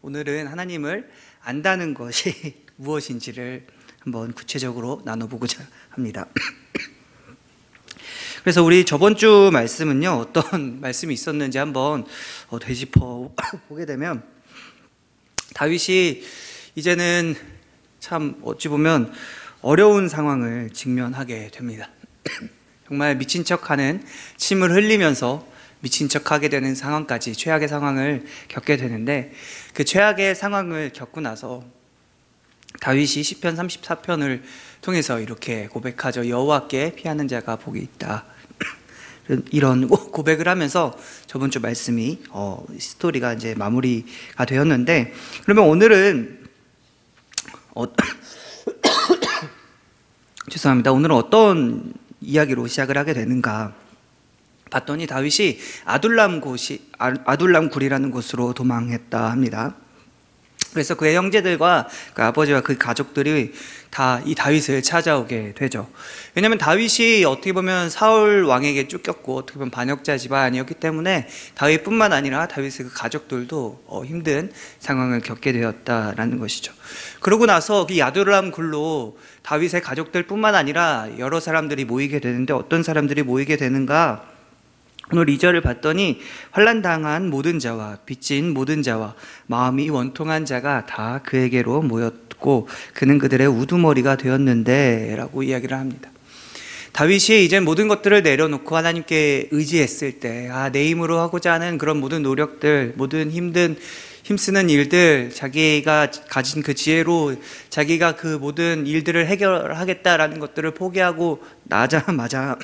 오늘은 하나님을 안다는 것이 무엇인지를 한번 구체적으로 나눠보고자 합니다. 그래서 우리 저번 주 말씀은요, 어떤 말씀이 있었는지 한번 되짚어 보게 되면, 다윗이 이제는 참 어찌 보면 어려운 상황을 직면하게 됩니다. 정말 미친 척하는 침을 흘리면서 미친 척하게 되는 상황까지, 최악의 상황을 겪게 되는데, 그 최악의 상황을 겪고 나서 다윗이 시편 34편을 통해서 이렇게 고백하죠. 여호와께 피하는 자가 복이 있다. 이런 고백을 하면서 저번 주 말씀이 스토리가 이제 마무리가 되었는데, 그러면 오늘은 죄송합니다. 오늘은 어떤 이야기로 시작을 하게 되는가 봤더니, 다윗이 아둘람 굴이라는 곳으로 도망했다 합니다. 그래서 그의 형제들과 그 아버지와 그 가족들이 다 이 다윗을 찾아오게 되죠. 왜냐하면 다윗이 어떻게 보면 사울 왕에게 쫓겼고 어떻게 보면 반역자 집안이었기 때문에 다윗뿐만 아니라 다윗의 그 가족들도 힘든 상황을 겪게 되었다라는 것이죠. 그러고 나서 그 아둘람 굴로 다윗의 가족들뿐만 아니라 여러 사람들이 모이게 되는데, 어떤 사람들이 모이게 되는가? 오늘 2절을 봤더니 환난당한 모든 자와 빚진 모든 자와 마음이 원통한 자가 다 그에게로 모였고 그는 그들의 우두머리가 되었는데 라고 이야기를 합니다. 다윗이 이제 모든 것들을 내려놓고 하나님께 의지했을 때, 내 힘으로 하고자 하는 그런 모든 노력들, 모든 힘쓰는 일들, 자기가 가진 그 지혜로 자기가 그 모든 일들을 해결하겠다라는 것들을 포기하고 나자마자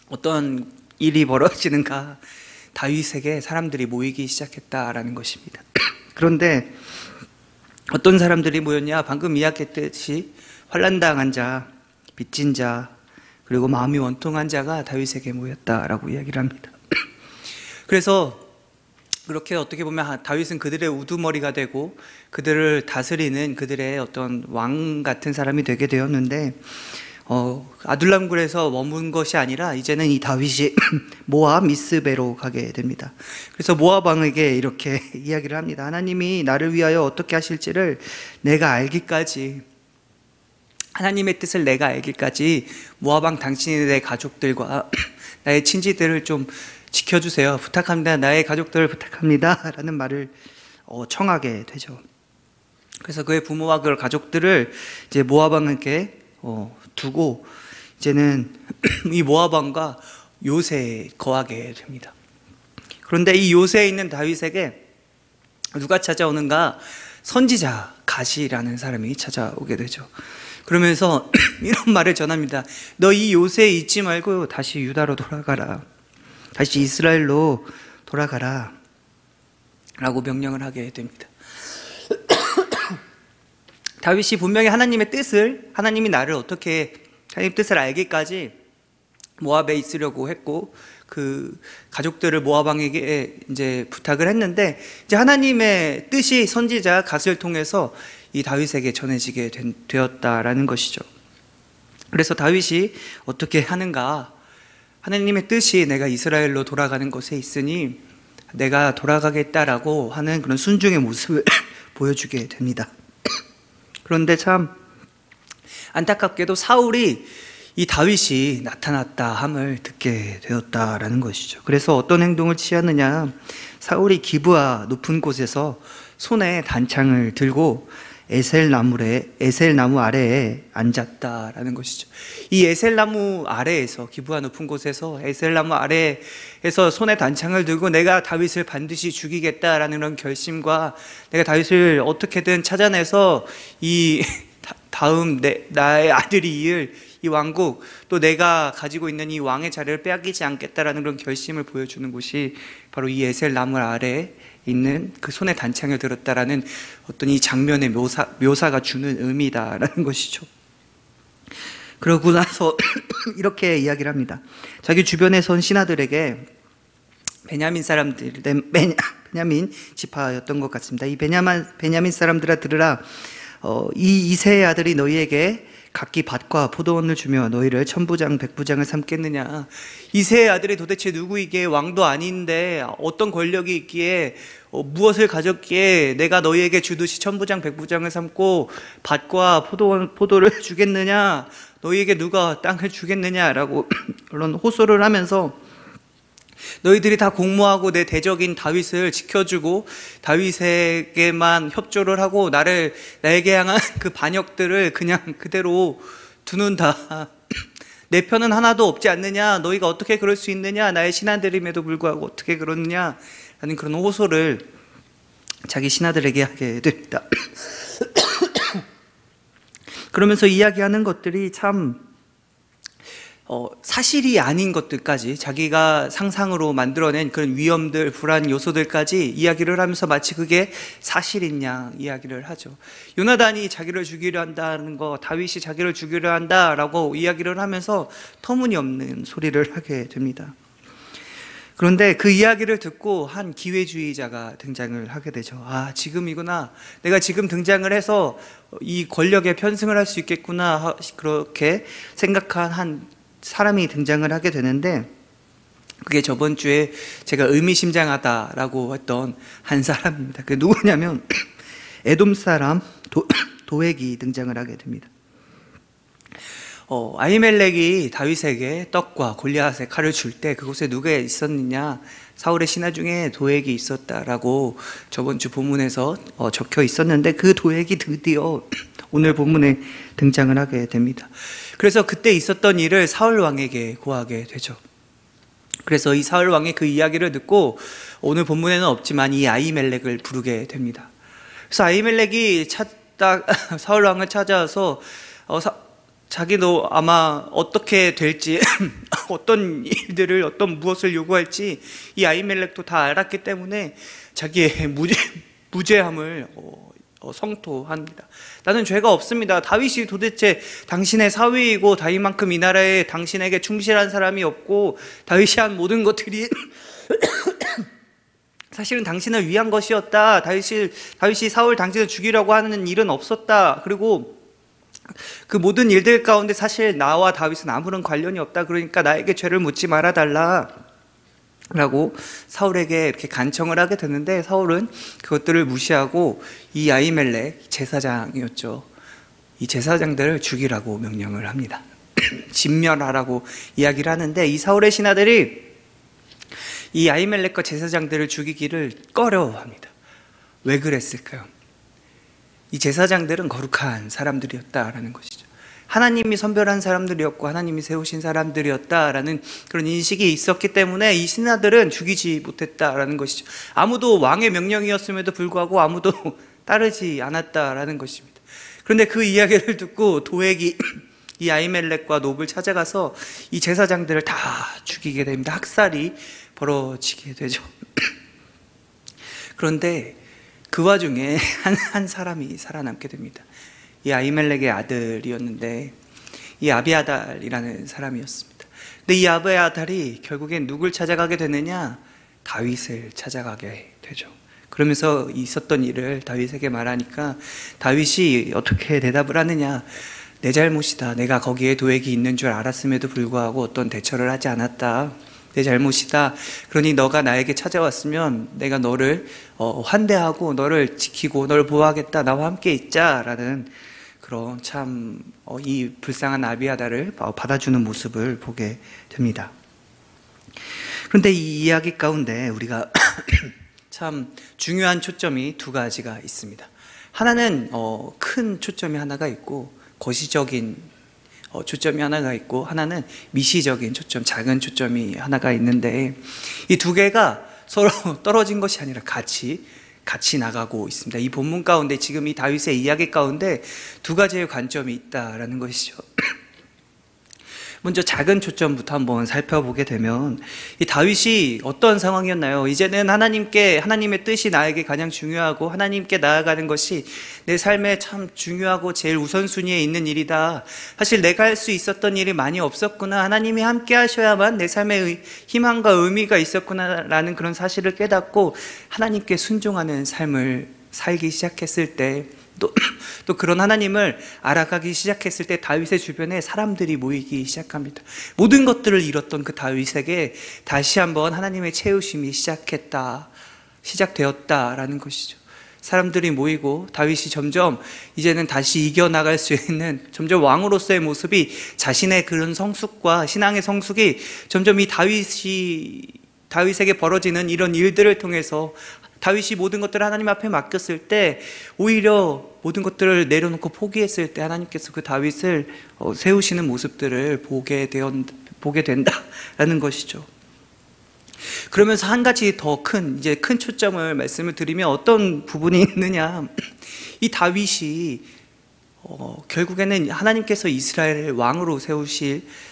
어떤 일이 벌어지는가? 다윗에게 사람들이 모이기 시작했다라는 것입니다. 그런데 어떤 사람들이 모였냐? 방금 이야기했듯이 환난당한 자, 빚진 자, 그리고 마음이 원통한 자가 다윗에게 모였다라고 이야기를 합니다. 그래서 그렇게 어떻게 보면 다윗은 그들의 우두머리가 되고 그들을 다스리는 그들의 어떤 왕 같은 사람이 되게 되었는데, 아둘람굴에서 머문 것이 아니라 이제는 이 다윗이 모압 미스베로 가게 됩니다. 그래서 모압 왕에게 이렇게 이야기를 합니다. 하나님이 나를 위하여 어떻게 하실지를 내가 알기까지, 하나님의 뜻을 내가 알기까지 모압 왕 당신이 내 가족들과 나의 친지들을 좀 지켜주세요. 부탁합니다. 나의 가족들을 부탁합니다. 라는 말을 청하게 되죠. 그래서 그의 부모와 그 가족들을 이제 모압 왕에게 두고 이제는 이 모압 왕과 요새에 거하게 됩니다. 그런데 이 요새에 있는 다윗에게 누가 찾아오는가? 선지자 갓이라는 사람이 찾아오게 되죠. 그러면서 이런 말을 전합니다. 너 이 요새에 있지 말고 다시 유다로 돌아가라. 다시 이스라엘로 돌아가라. 라고 명령을 하게 됩니다. 다윗이 분명히 하나님의 뜻을, 하나님이 나를 어떻게, 하나님 뜻을 알기까지 모압에 있으려고 했고, 그 가족들을 모압 왕에게 이제 부탁을 했는데, 이제 하나님의 뜻이 선지자 갓을 통해서 이 다윗에게 전해지게 되었다라는 것이죠. 그래서 다윗이 어떻게 하는가? 하나님의 뜻이 내가 이스라엘로 돌아가는 것에 있으니 내가 돌아가겠다라고 하는 그런 순종의 모습을 보여주게 됩니다. 그런데 참 안타깝게도 사울이 이 다윗이 나타났다 함을 듣게 되었다라는 것이죠. 그래서 어떤 행동을 취하느냐? 사울이 기브아 높은 곳에서 손에 단창을 들고 에셀 나무 아래에 앉았다라는 것이죠. 이 에셀 나무 아래에서, 기브아 높은 곳에서 에셀 나무 아래에서 손에 단창을 들고 내가 다윗을 반드시 죽이겠다라는 그런 결심과 내가 다윗을 어떻게든 찾아내서 이 다음 나의 아들이 이을 이 왕국, 또 내가 가지고 있는 이 왕의 자리를 빼앗기지 않겠다라는 그런 결심을 보여주는 곳이 바로 이 에셀 나무 아래에 있는 그 손에 단창을 들었다라는 어떤 이 장면의 묘사가 주는 의미다라는 것이죠. 그러고 나서 이렇게 이야기를 합니다. 자기 주변에 선 신하들에게, 베냐민 지파였던 것 같습니다. 이 베냐민 사람들아 들으라. 이 이새의 아들이 너희에게 각기 밭과 포도원을 주며 너희를 천부장 백부장을 삼겠느냐. 이새의 아들이 도대체 누구이기에 왕도 아닌데 어떤 권력이 있기에 무엇을 가졌기에 내가 너희에게 주듯이 천부장 백부장을 삼고 밭과 포도를 주겠느냐. 너희에게 누가 땅을 주겠느냐라고 물론 호소를 하면서 너희들이 다 공모하고 내 대적인 다윗을 지켜주고 다윗에게만 협조를 하고 나에게 향한 그 반역들을 그냥 그대로 두는다. 내 편은 하나도 없지 않느냐. 너희가 어떻게 그럴 수 있느냐. 나의 신하들임에도 불구하고 어떻게 그러느냐 라는 그런 호소를 자기 신하들에게 하게 됩니다. 그러면서 이야기하는 것들이 참 사실이 아닌 것들까지 자기가 상상으로 만들어낸 그런 위험들, 불안 요소들까지 이야기를 하면서 마치 그게 사실인 양 이야기를 하죠. 요나단이 자기를 죽이려 한다는 거, 다윗이 자기를 죽이려 한다라고 이야기를 하면서 터무니없는 소리를 하게 됩니다. 그런데 그 이야기를 듣고 한 기회주의자가 등장을 하게 되죠. 아, 지금이구나. 내가 지금 등장을 해서 이 권력에 편승을 할 수 있겠구나. 그렇게 생각한 한 사람이 등장을 하게 되는데 그게 저번 주에 제가 의미심장하다라고 했던 한 사람입니다. 그게 누구냐면 에돔 사람 도액이 등장을 하게 됩니다. 아히멜렉이 다윗에게 떡과 골리앗의 칼을 줄 때 그곳에 누가 있었느냐? 사울의 신하 중에 도액이 있었다라고 저번 주 본문에서 적혀 있었는데 그 도액이 드디어 오늘 본문에 등장을 하게 됩니다. 그래서 그때 있었던 일을 사울 왕에게 고하게 되죠. 그래서 이 사울 왕의 그 이야기를 듣고 오늘 본문에는 없지만 이 아히멜렉을 부르게 됩니다. 그래서 아히멜렉이 사울 왕을 찾아와서 자기도 아마 어떻게 될지 어떤 일들을 무엇을 요구할지 이 아히멜렉도 다 알았기 때문에 자기의 무죄함을 성토합니다. 나는 죄가 없습니다. 다윗이 도대체 당신의 사위이고 다윗만큼 이 나라에 당신에게 충실한 사람이 없고 다윗이 한 모든 것들이 사실은 당신을 위한 것이었다. 다윗이 사울 당신을 죽이려고 하는 일은 없었다. 그리고 그 모든 일들 가운데 사실 나와 다윗은 아무런 관련이 없다. 그러니까 나에게 죄를 묻지 말아달라 라고 사울에게 이렇게 간청을 하게 되는데 사울은 그것들을 무시하고 이 아히멜렉 제사장이었죠. 이 제사장들을 죽이라고 명령을 합니다. 진멸하라고 이야기를 하는데 이 사울의 신하들이 이 아히멜렉과 제사장들을 죽이기를 꺼려합니다. 왜 그랬을까요? 이 제사장들은 거룩한 사람들이었다라는 것이죠. 하나님이 선별한 사람들이었고 하나님이 세우신 사람들이었다라는 그런 인식이 있었기 때문에 이 신하들은 죽이지 못했다라는 것이죠. 아무도 왕의 명령이었음에도 불구하고 아무도 따르지 않았다라는 것입니다. 그런데 그 이야기를 듣고 도액이 이 아히멜렉과 놉을 찾아가서 이 제사장들을 다 죽이게 됩니다. 학살이 벌어지게 되죠. 그런데 그 와중에 한 사람이 살아남게 됩니다. 이 아히멜렉의 아들이었는데 이 아비아달이라는 사람이었습니다. 근데 이 아비아달이 결국엔 누굴 찾아가게 되느냐? 다윗을 찾아가게 되죠. 그러면서 있었던 일을 다윗에게 말하니까 다윗이 어떻게 대답을 하느냐? 내 잘못이다. 내가 거기에 도액이 있는 줄 알았음에도 불구하고 어떤 대처를 하지 않았다. 내 잘못이다. 그러니 너가 나에게 찾아왔으면 내가 너를 환대하고 너를 지키고 너를 보호하겠다. 나와 함께 있자라는 그런 참 이 불쌍한 아비아달을 받아주는 모습을 보게 됩니다. 그런데 이 이야기 가운데 우리가 참 중요한 초점이 두 가지가 있습니다. 하나는 큰 초점이 하나가 있고 거시적인 초점이 하나가 있고 하나는 미시적인 초점, 작은 초점이 하나가 있는데 이 두 개가 서로 떨어진 것이 아니라 같이 나가고 있습니다. 이 본문 가운데 지금 이 다윗의 이야기 가운데 두 가지의 관점이 있다라는 것이죠. 먼저 작은 초점부터 한번 살펴보게 되면 이 다윗이 어떤 상황이었나요? 이제는 하나님의 뜻이 나에게 가장 중요하고 하나님께 나아가는 것이 내 삶에 참 중요하고 제일 우선순위에 있는 일이다. 사실 내가 할 수 있었던 일이 많이 없었구나. 하나님이 함께 하셔야만 내 삶에 희망과 의미가 있었구나라는 그런 사실을 깨닫고 하나님께 순종하는 삶을 살기 시작했을 때 또 그런 하나님을 알아가기 시작했을 때 다윗의 주변에 사람들이 모이기 시작합니다. 모든 것들을 잃었던 그 다윗에게 다시 한번 하나님의 채우심이 시작되었다라는 것이죠. 사람들이 모이고 다윗이 점점 이제는 다시 이겨나갈 수 있는 점점 왕으로서의 모습이, 자신의 그런 성숙과 신앙의 성숙이 점점 이 다윗에게 벌어지는 이런 일들을 통해서, 다윗이 모든 것들을 하나님 앞에 맡겼을 때 오히려 모든 것들을 내려놓고 포기했을 때 하나님께서 그 다윗을 세우시는 모습들을 보게 된다라는 것이죠. 그러면서 한 가지 더 큰 초점을 말씀을 드리면 어떤 부분이 있느냐, 이 다윗이 결국에는 하나님께서 이스라엘을 왕으로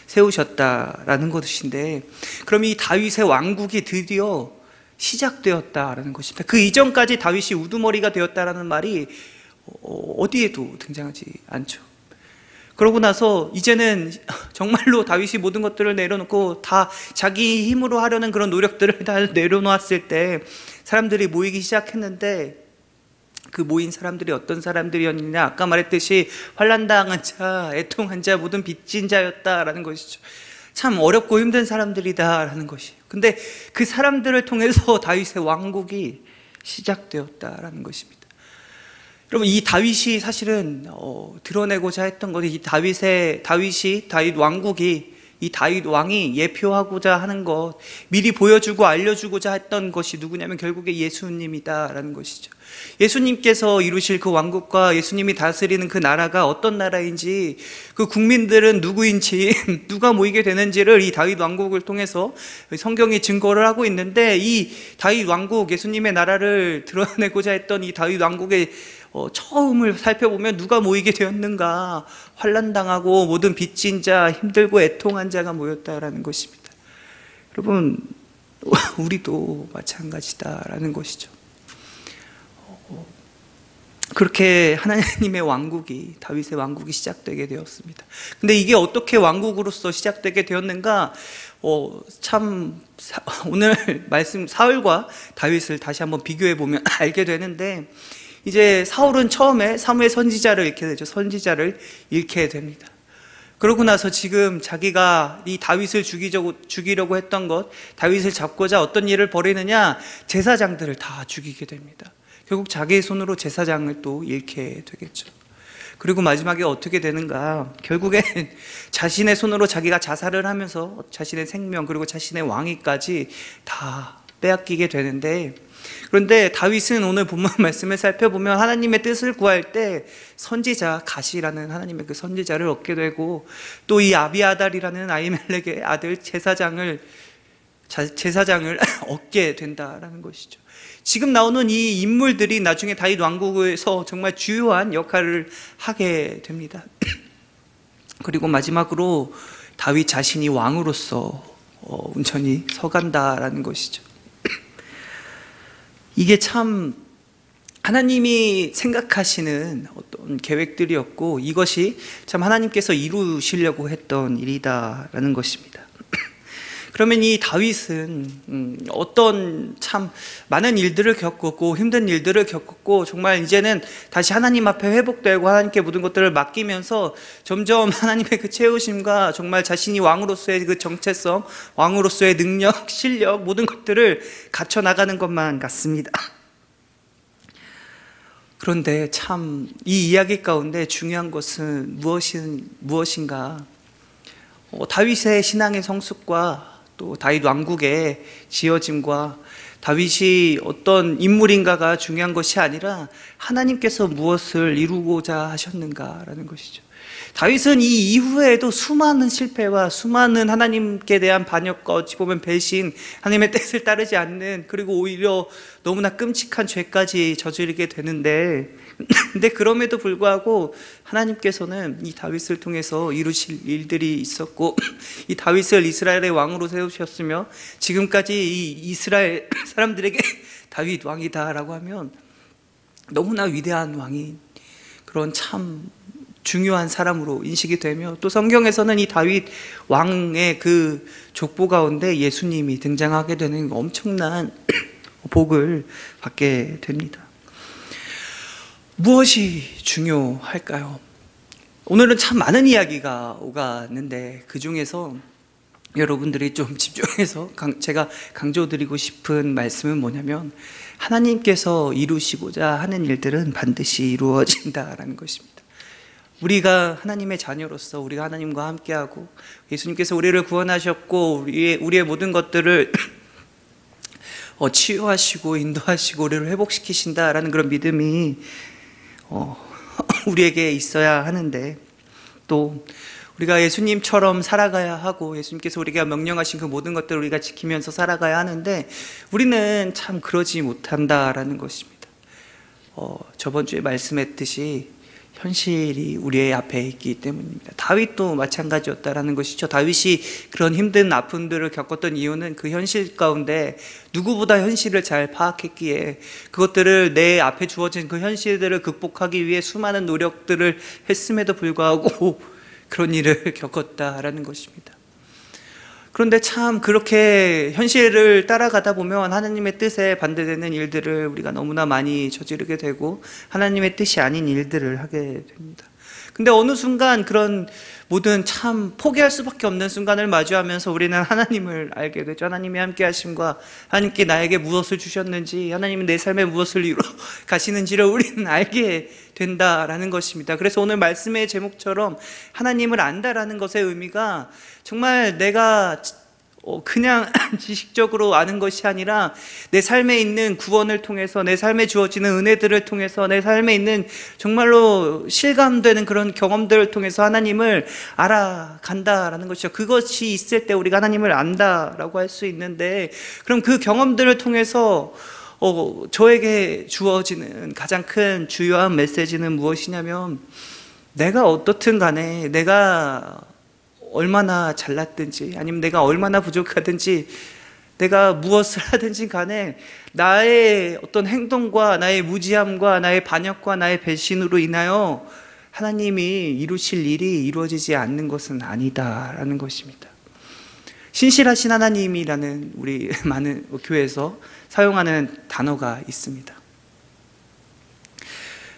세우셨다라는 것인데, 그럼 이 다윗의 왕국이 드디어 시작되었다라는 것입니다. 그 이전까지 다윗이 우두머리가 되었다라는 말이 어디에도 등장하지 않죠. 그러고 나서 이제는 정말로 다윗이 모든 것들을 내려놓고 다 자기 힘으로 하려는 그런 노력들을 다 내려놓았을 때 사람들이 모이기 시작했는데, 그 모인 사람들이 어떤 사람들이었느냐, 아까 말했듯이 환난당한 자, 애통한 자, 모든 빚진 자였다라는 것이죠. 참 어렵고 힘든 사람들이다라는 것이에요. 근데 그 사람들을 통해서 다윗의 왕국이 시작되었다라는 것입니다. 여러분, 이 다윗이 사실은 드러내고자 했던 것이, 다윗 왕국이, 이 다윗 왕이 예표하고자 하는 것, 미리 보여주고 알려주고자 했던 것이 누구냐면 결국에 예수님이다라는 것이죠. 예수님께서 이루실 그 왕국과 예수님이 다스리는 그 나라가 어떤 나라인지, 그 국민들은 누구인지, 누가 모이게 되는지를 이 다윗 왕국을 통해서 성경이 증거를 하고 있는데, 이 다윗 왕국, 예수님의 나라를 드러내고자 했던 이 다윗 왕국의 처음을 살펴보면 누가 모이게 되었는가? 환난당하고 모든 빚진 자, 힘들고 애통한 자가 모였다라는 것입니다. 여러분, 우리도 마찬가지다라는 것이죠. 그렇게 하나님의 왕국이, 다윗의 왕국이 시작되게 되었습니다. 근데 이게 어떻게 왕국으로서 시작되게 되었는가? 오늘 말씀 사울과 다윗을 다시 한번 비교해 보면 알게 되는데, 이제 사울은 처음에 사무엘 선지자를 잃게 되죠. 선지자를 잃게 됩니다. 그러고 나서 지금 자기가 이 다윗을 죽이려고 했던 것, 다윗을 잡고자 어떤 일을 벌이느냐, 제사장들을 다 죽이게 됩니다. 결국 자기의 손으로 제사장을 또 잃게 되겠죠. 그리고 마지막에 어떻게 되는가, 결국엔 자신의 손으로 자기가 자살을 하면서 자신의 생명, 그리고 자신의 왕위까지 다 빼앗기게 되는데, 그런데 다윗은 오늘 본문 말씀을 살펴보면 하나님의 뜻을 구할 때 선지자 갓이라는 하나님의 그 선지자를 얻게 되고, 또 이 아비아달이라는 아히멜렉의 아들 제사장을 얻게 된다라는 것이죠. 지금 나오는 이 인물들이 나중에 다윗 왕국에서 정말 주요한 역할을 하게 됩니다. 그리고 마지막으로 다윗 자신이 왕으로서 온전히 서간다라는 것이죠. 이게 참 하나님이 생각하시는 어떤 계획들이었고, 이것이 참 하나님께서 이루시려고 했던 일이다라는 것입니다. 그러면 이 다윗은 어떤 참 많은 일들을 겪었고, 힘든 일들을 겪었고, 정말 이제는 다시 하나님 앞에 회복되고 하나님께 모든 것들을 맡기면서 점점 하나님의 그 채우심과 정말 자신이 왕으로서의 그 정체성, 왕으로서의 능력, 실력, 모든 것들을 갖춰 나가는 것만 같습니다. 그런데 참 이 이야기 가운데 중요한 것은 무엇인가? 다윗의 신앙의 성숙과 또 다윗 왕국의 지어짐과 다윗이 어떤 인물인가가 중요한 것이 아니라 하나님께서 무엇을 이루고자 하셨는가라는 것이죠. 다윗은 이 이후에도 수많은 실패와 수많은 하나님께 대한 반역과 어찌 보면 배신, 하나님의 뜻을 따르지 않는, 그리고 오히려 너무나 끔찍한 죄까지 저지르게 되는데, 근데 그럼에도 불구하고 하나님께서는 이 다윗을 통해서 이루실 일들이 있었고, 이 다윗을 이스라엘의 왕으로 세우셨으며 지금까지 이 이스라엘 사람들에게 다윗 왕이다라고 하면 너무나 위대한 왕인 그런 참 중요한 사람으로 인식이 되며, 또 성경에서는 이 다윗 왕의 그 족보 가운데 예수님이 등장하게 되는 엄청난 복을 받게 됩니다. 무엇이 중요할까요? 오늘은 참 많은 이야기가 오가는데 그 중에서 여러분들이 좀 집중해서 제가 강조드리고 싶은 말씀은 뭐냐면, 하나님께서 이루시고자 하는 일들은 반드시 이루어진다라는 것입니다. 우리가 하나님의 자녀로서 우리가 하나님과 함께하고 예수님께서 우리를 구원하셨고 우리의 모든 것들을 치유하시고 인도하시고 우리를 회복시키신다라는 그런 믿음이 우리에게 있어야 하는데, 또 우리가 예수님처럼 살아가야 하고 예수님께서 우리가 명령하신 그 모든 것들을 우리가 지키면서 살아가야 하는데 우리는 참 그러지 못한다라는 것입니다. 저번 주에 말씀했듯이 현실이 우리의 앞에 있기 때문입니다. 다윗도 마찬가지였다라는 것이죠. 다윗이 그런 힘든 아픔들을 겪었던 이유는 그 현실 가운데 누구보다 현실을 잘 파악했기에 그것들을 내 앞에 주어진 그 현실들을 극복하기 위해 수많은 노력들을 했음에도 불구하고 그런 일을 겪었다라는 것입니다. 그런데 참 그렇게 현실을 따라가다 보면 하나님의 뜻에 반대되는 일들을 우리가 너무나 많이 저지르게 되고 하나님의 뜻이 아닌 일들을 하게 됩니다. 근데 어느 순간 그런 모든 참 포기할 수밖에 없는 순간을 마주하면서 우리는 하나님을 알게 되죠. 하나님의 함께 하심과 하나님께 나에게 무엇을 주셨는지, 하나님이 내 삶에 무엇을 이루어 가시는지를 우리는 알게 된다라는 것입니다. 그래서 오늘 말씀의 제목처럼 하나님을 안다라는 것의 의미가 정말 내가 그냥 지식적으로 아는 것이 아니라 내 삶에 있는 구원을 통해서, 내 삶에 주어지는 은혜들을 통해서, 내 삶에 있는 정말로 실감되는 그런 경험들을 통해서 하나님을 알아간다라는 것이죠. 그것이 있을 때 우리가 하나님을 안다라고 할 수 있는데, 그럼 그 경험들을 통해서 저에게 주어지는 가장 큰 주요한 메시지는 무엇이냐면, 내가 어떻든 간에 내가 얼마나 잘났든지 아니면 내가 얼마나 부족하든지 내가 무엇을 하든지 간에 나의 어떤 행동과 나의 무지함과 나의 반역과 나의 배신으로 인하여 하나님이 이루실 일이 이루어지지 않는 것은 아니다라는 것입니다. 신실하신 하나님이라는 우리 많은 교회에서 사용하는 단어가 있습니다.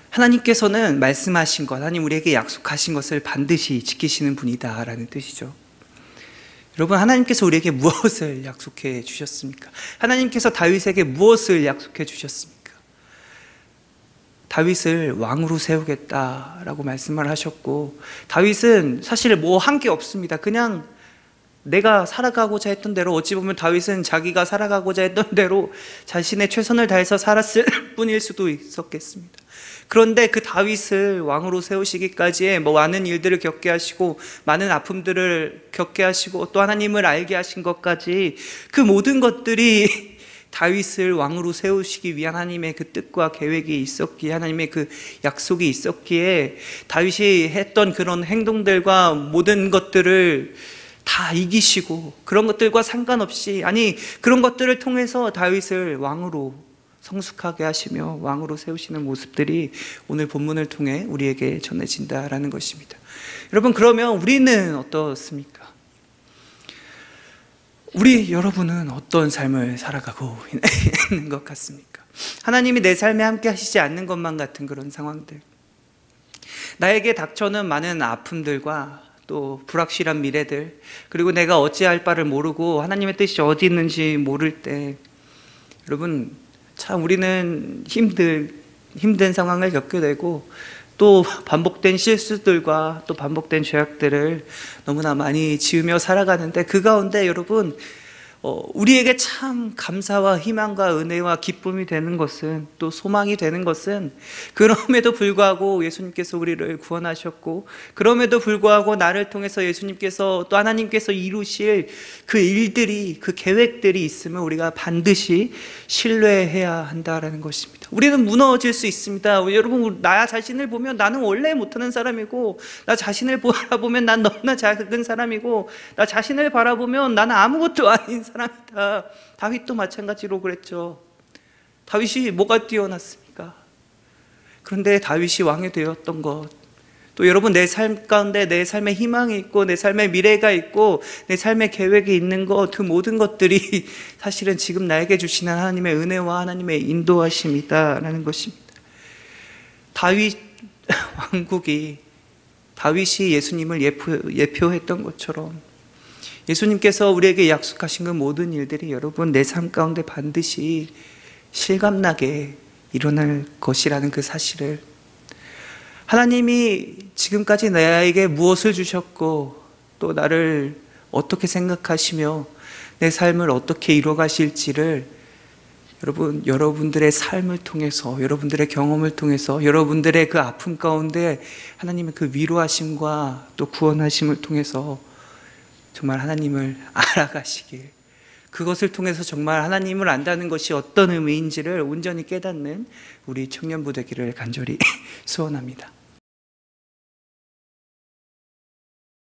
하나님께서는 말씀하신 것, 하나님 우리에게 약속하신 것을 반드시 지키시는 분이다 라는 뜻이죠. 여러분, 하나님께서 우리에게 무엇을 약속해 주셨습니까? 하나님께서 다윗에게 무엇을 약속해 주셨습니까? 다윗을 왕으로 세우겠다라고 말씀을 하셨고, 다윗은 사실 뭐 한 게 없습니다. 그냥 내가 살아가고자 했던 대로, 어찌 보면 다윗은 자기가 살아가고자 했던 대로 자신의 최선을 다해서 살았을 뿐일 수도 있었겠습니다. 그런데 그 다윗을 왕으로 세우시기까지의 많은 일들을 겪게 하시고 많은 아픔들을 겪게 하시고 또 하나님을 알게 하신 것까지, 그 모든 것들이 다윗을 왕으로 세우시기 위한 하나님의 그 뜻과 계획이 있었기에, 하나님의 그 약속이 있었기에 다윗이 했던 그런 행동들과 모든 것들을 다 이기시고, 그런 것들과 상관없이, 아니 그런 것들을 통해서 다윗을 왕으로 성숙하게 하시며 왕으로 세우시는 모습들이 오늘 본문을 통해 우리에게 전해진다라는 것입니다. 여러분, 그러면 우리는 어떻습니까? 여러분은 어떤 삶을 살아가고 있는 것 같습니까? 하나님이 내 삶에 함께 하시지 않는 것만 같은 그런 상황들, 나에게 닥쳐오는 많은 아픔들과 또 불확실한 미래들, 그리고 내가 어찌할 바를 모르고 하나님의 뜻이 어디 있는지 모를 때, 여러분 참 우리는 힘든 상황을 겪게 되고 또 반복된 실수들과 또 반복된 죄악들을 너무나 많이 지으며 살아가는데, 그 가운데 여러분 우리에게 참 감사와 희망과 은혜와 기쁨이 되는 것은, 또 소망이 되는 것은, 그럼에도 불구하고 예수님께서 우리를 구원하셨고 그럼에도 불구하고 나를 통해서 예수님께서 또 하나님께서 이루실 그 일들이, 그 계획들이 있으면 우리가 반드시 신뢰해야 한다라는 것입니다. 우리는 무너질 수 있습니다. 여러분, 나 자신을 보면 나는 원래 못하는 사람이고, 나 자신을 바라보면 난 너무나 작은 사람이고, 나 자신을 바라보면 나는 아무것도 아닌 사람이다. 다윗도 마찬가지로 그랬죠. 다윗이 뭐가 뛰어났습니까? 그런데 다윗이 왕이 되었던 것, 또 여러분, 내 삶 가운데 내 삶의 희망이 있고 내 삶의 미래가 있고 내 삶의 계획이 있는 것, 그 모든 것들이 사실은 지금 나에게 주시는 하나님의 은혜와 하나님의 인도하심이다라는 것입니다. 다윗 왕국이 다윗이 예수님을 예표했던 것처럼 예수님께서 우리에게 약속하신 그 모든 일들이 여러분 내 삶 가운데 반드시 실감나게 일어날 것이라는 그 사실을, 하나님이 지금까지 나에게 무엇을 주셨고 또 나를 어떻게 생각하시며 내 삶을 어떻게 이루어가실지를 여러분, 여러분들의 삶을 통해서, 여러분들의 경험을 통해서, 여러분들의 그 아픔 가운데 하나님의 그 위로하심과 또 구원하심을 통해서 정말 하나님을 알아가시길, 그것을 통해서 정말 하나님을 안다는 것이 어떤 의미인지를 온전히 깨닫는 우리 청년부 되기를 간절히 소원합니다.